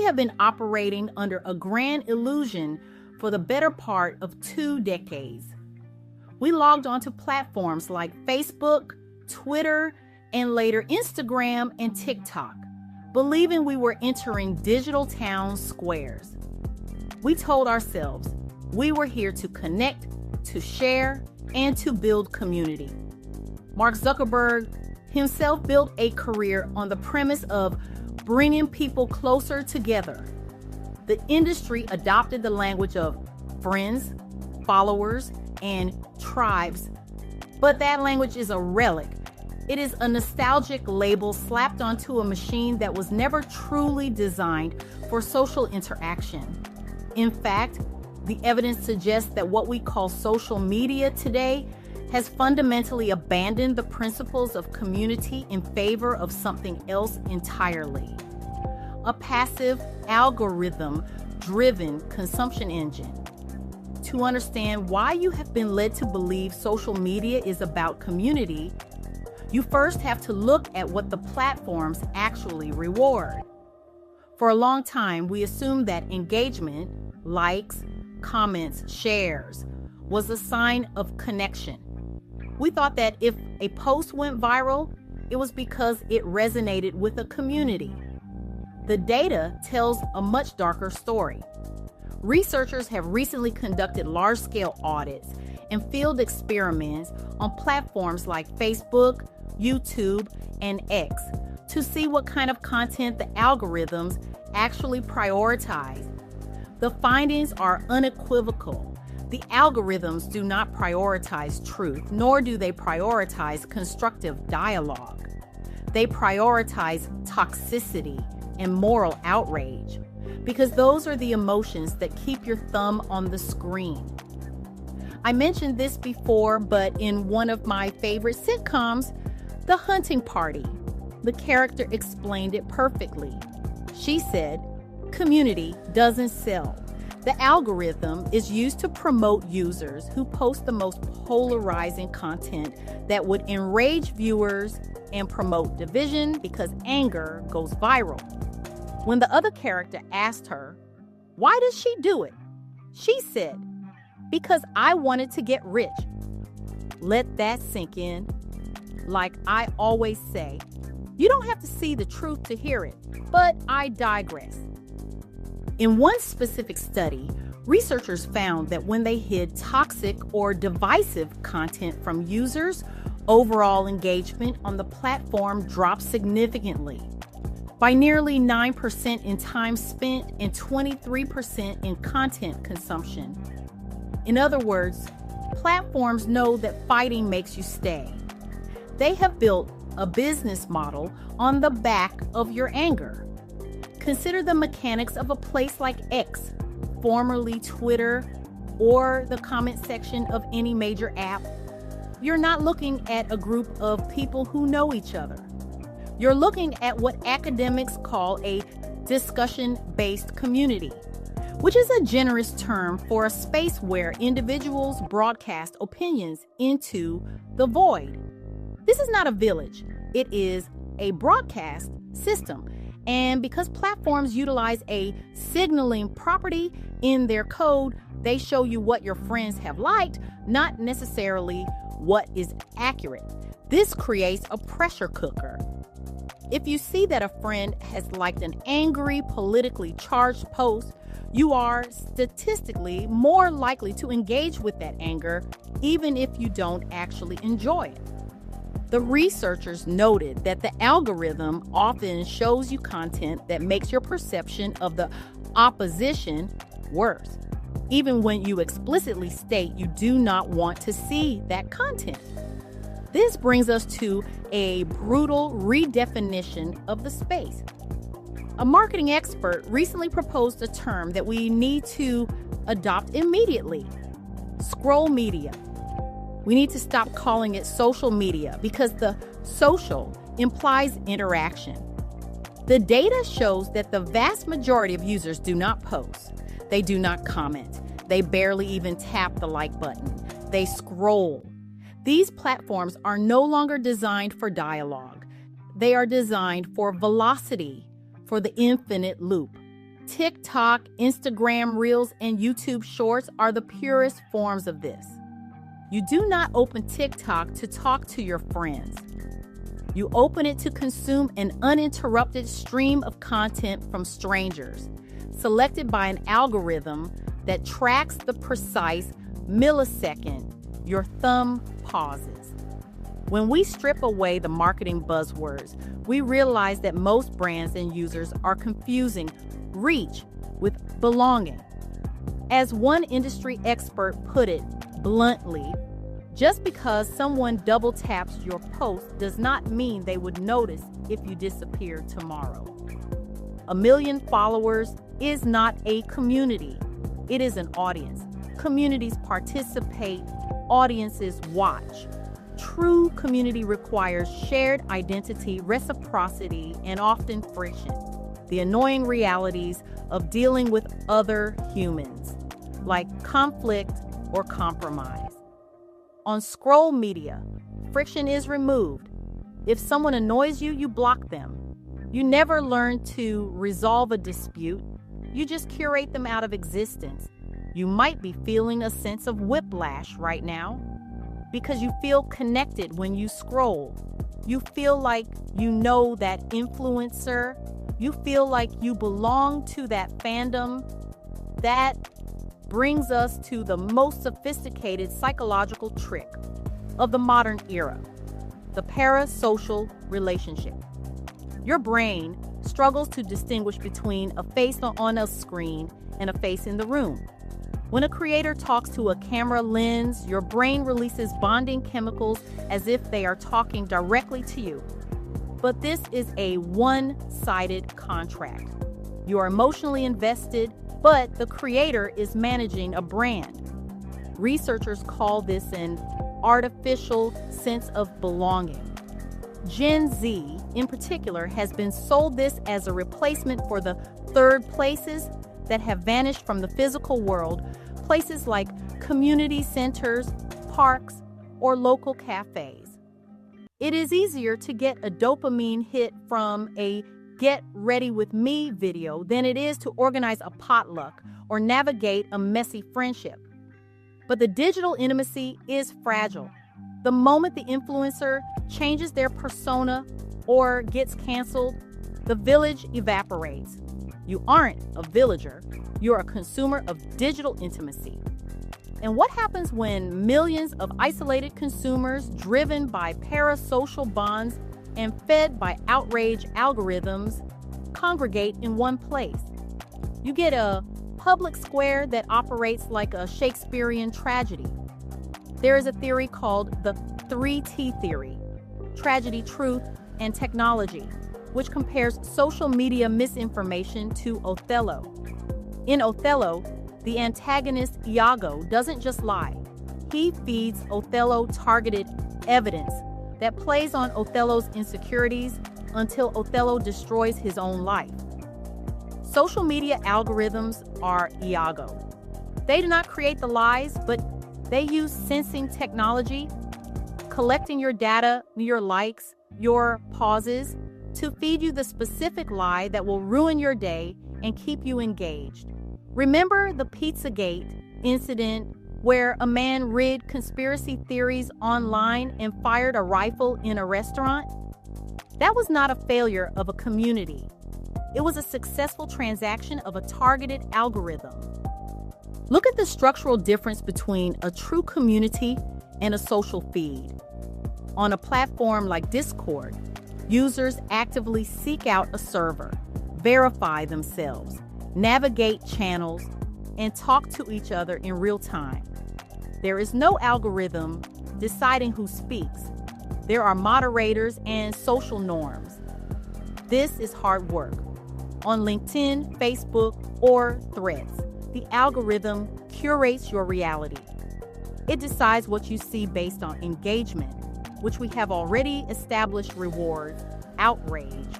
have been operating under a grand illusion for the better part of 2 decades. We logged onto platforms like Facebook, Twitter, and later Instagram and TikTok, believing we were entering digital town squares. We told ourselves we were here to connect, to share, and to build community. Mark Zuckerberg himself built a career on the premise of bringing people closer together. The industry adopted the language of friends, followers, and tribes. But that language is a relic. It is a nostalgic label slapped onto a machine that was never truly designed for social interaction. In fact, the evidence suggests that what we call social media today has fundamentally abandoned the principles of community in favor of something else entirely. A passive, algorithm-driven consumption engine. To understand why you have been led to believe social media is about community, you first have to look at what the platforms actually reward. For a long time, we assumed that engagement, likes, comments, shares, was a sign of connection. We thought that if a post went viral, it was because it resonated with a community. The data tells a much darker story. Researchers have recently conducted large-scale audits and field experiments on platforms like Facebook, YouTube, and X to see what kind of content the algorithms actually prioritize. The findings are unequivocal. The algorithms do not prioritize truth, nor do they prioritize constructive dialogue. They prioritize toxicity and moral outrage, because those are the emotions that keep your thumb on the screen. I mentioned this before, but in one of my favorite sitcoms, The Hunting Party, the character explained it perfectly. She said, "Community doesn't sell. The algorithm is used to promote users who post the most polarizing content that would enrage viewers and promote division because anger goes viral." When the other character asked her, "Why does she do it?" she said, "Because I wanted to get rich." Let that sink in. Like I always say, you don't have to see the truth to hear it, but I digress. In one specific study, researchers found that when they hid toxic or divisive content from users, overall engagement on the platform dropped significantly, by nearly 9% in time spent and 23% in content consumption. In other words, platforms know that fighting makes you stay. They have built a business model on the back of your anger. Consider the mechanics of a place like X, formerly Twitter, or the comment section of any major app. You're not looking at a group of people who know each other. You're looking at what academics call a discussion-based community, which is a generous term for a space where individuals broadcast opinions into the void. This is not a village. It is a broadcast system. And because platforms utilize a signaling property in their code, they show you what your friends have liked, not necessarily what is accurate. This creates a pressure cooker. If you see that a friend has liked an angry, politically charged post, you are statistically more likely to engage with that anger, even if you don't actually enjoy it. The researchers noted that the algorithm often shows you content that makes your perception of the opposition worse, even when you explicitly state you do not want to see that content. This brings us to a brutal redefinition of the space. A marketing expert recently proposed a term that we need to adopt immediately: scroll media. We need to stop calling it social media because the social implies interaction. The data shows that the vast majority of users do not post. They do not comment. They barely even tap the like button. They scroll. These platforms are no longer designed for dialogue. They are designed for velocity, for the infinite loop. TikTok, Instagram Reels, and YouTube Shorts are the purest forms of this. You do not open TikTok to talk to your friends. You open it to consume an uninterrupted stream of content from strangers, selected by an algorithm that tracks the precise millisecond your thumb pauses. When we strip away the marketing buzzwords, we realize that most brands and users are confusing reach with belonging. As one industry expert put it bluntly, just because someone double taps your post does not mean they would notice if you disappear tomorrow. 1 million followers is not a community. It is an audience. Communities participate, audiences watch. True community requires shared identity, reciprocity, and often friction. The annoying realities of dealing with other humans, like conflict or compromise. On scroll media, friction is removed. If someone annoys you, you block them. You never learn to resolve a dispute. You just curate them out of existence. You might be feeling a sense of whiplash right now because you feel connected when you scroll. You feel like you know that influencer. You feel like you belong to that fandom. That brings us to the most sophisticated psychological trick of the modern era, the parasocial relationship. Your brain struggles to distinguish between a face on a screen and a face in the room. When a creator talks to a camera lens, your brain releases bonding chemicals as if they are talking directly to you. But this is a one-sided contract. You are emotionally invested, but the creator is managing a brand. Researchers call this an artificial sense of belonging. Gen Z, in particular, has been sold this as a replacement for the third places that have vanished from the physical world, places like community centers, parks, or local cafes. It is easier to get a dopamine hit from a Get Ready With Me video than it is to organize a potluck or navigate a messy friendship. But the digital intimacy is fragile. The moment the influencer changes their persona or gets canceled, the village evaporates. You aren't a villager, you're a consumer of digital intimacy. And what happens when millions of isolated consumers, driven by parasocial bonds and fed by outrage algorithms, congregate in one place? You get a public square that operates like a Shakespearean tragedy. There is a theory called the 3T theory: tragedy, truth, and technology, which compares social media misinformation to Othello. In Othello, the antagonist Iago doesn't just lie. He feeds Othello targeted evidence that plays on Othello's insecurities until Othello destroys his own life. Social media algorithms are Iago. They do not create the lies, but they use sensing technology, collecting your data, your likes, your pauses, to feed you the specific lie that will ruin your day and keep you engaged. Remember the Pizzagate incident where a man rigged conspiracy theories online and fired a rifle in a restaurant? That was not a failure of a community. It was a successful transaction of a targeted algorithm. Look at the structural difference between a true community and a social feed. On a platform like Discord, users actively seek out a server, verify themselves, navigate channels, and talk to each other in real time. There is no algorithm deciding who speaks. There are moderators and social norms. This is hard work. On LinkedIn, Facebook, or Threads, the algorithm curates your reality. It decides what you see based on engagement, which we have already established rewards outrage.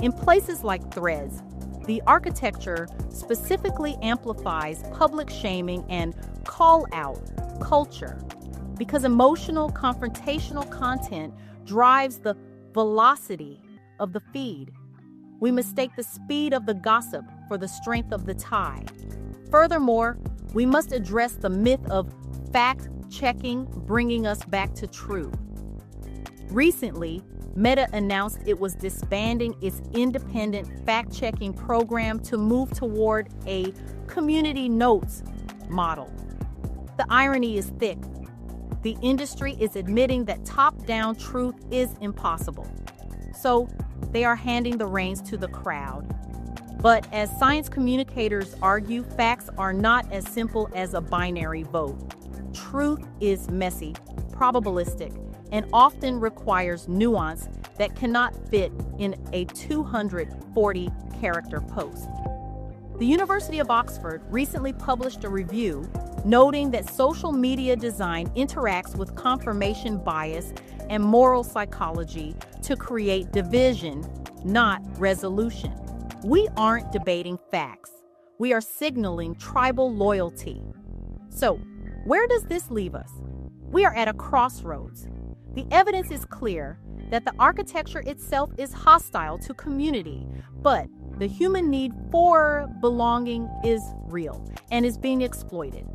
In places like Threads, the architecture specifically amplifies public shaming and call-out culture because emotional, confrontational content drives the velocity of the feed. We mistake the speed of the gossip for the strength of the tie. Furthermore, we must address the myth of fact-checking bringing us back to truth. Recently, Meta announced it was disbanding its independent fact-checking program to move toward a community notes model. The irony is thick. The industry is admitting that top-down truth is impossible. So they are handing the reins to the crowd. But as science communicators argue, facts are not as simple as a binary vote. Truth is messy, probabilistic, and often requires nuance that cannot fit in a 240-character post. The University of Oxford recently published a review noting that social media design interacts with confirmation bias and moral psychology to create division, not resolution. We aren't debating facts. We are signaling tribal loyalty. So, where does this leave us? We are at a crossroads. The evidence is clear that the architecture itself is hostile to community, but the human need for belonging is real and is being exploited.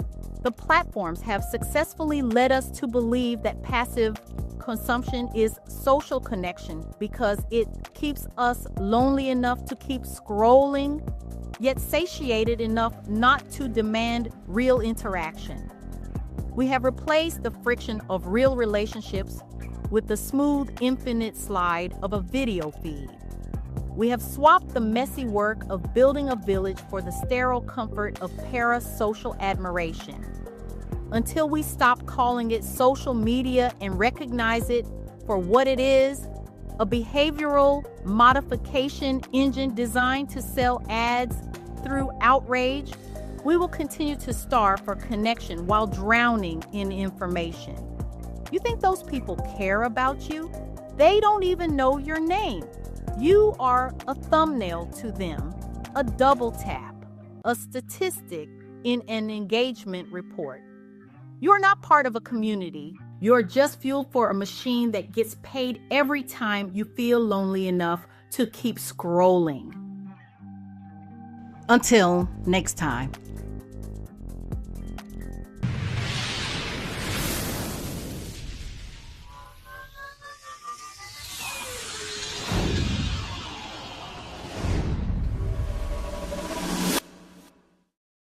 The platforms have successfully led us to believe that passive consumption is social connection because it keeps us lonely enough to keep scrolling, yet satiated enough not to demand real interaction. We have replaced the friction of real relationships with the smooth, infinite slide of a video feed. We have swapped the messy work of building a village for the sterile comfort of parasocial admiration. Until we stop calling it social media and recognize it for what it is, a behavioral modification engine designed to sell ads through outrage, we will continue to starve for connection while drowning in information. You think those people care about you? They don't even know your name. You are a thumbnail to them, a double tap, a statistic in an engagement report. You're not part of a community. You're just fuel for a machine that gets paid every time you feel lonely enough to keep scrolling. Until next time.